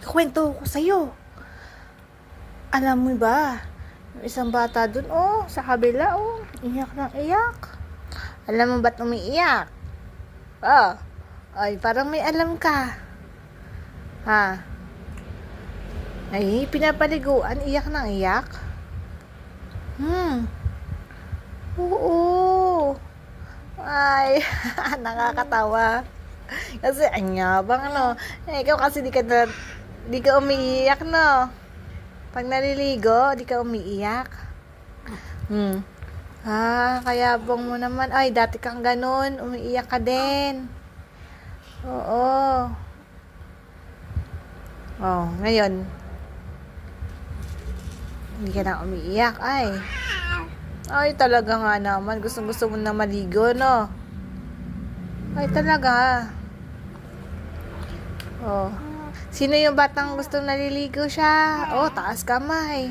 ikakwento ko sa'yo. Alam mo ba, yung isang bata dun, sa kabila, iyak ng iyak. Alam mo ba't umiiyak? Ay, parang may alam ka. Ha? Ay, pinapaliguan, iyak ng iyak. Oo. Ay, nakakatawa. Kasi anyabang, no? Ikaw kasi di ka umiiyak, no? Pag naliligo, di ka umiiyak. Kayabang mo naman. Ay, dati kang ganun, umiiyak ka din. Oo. Ngayon, hindi ka na umiiyak, ay. Ay, talaga nga naman. Gusto mo na maligo, no? Ay, talaga. Sino yung batang gustong naliligo siya? Taas kamay.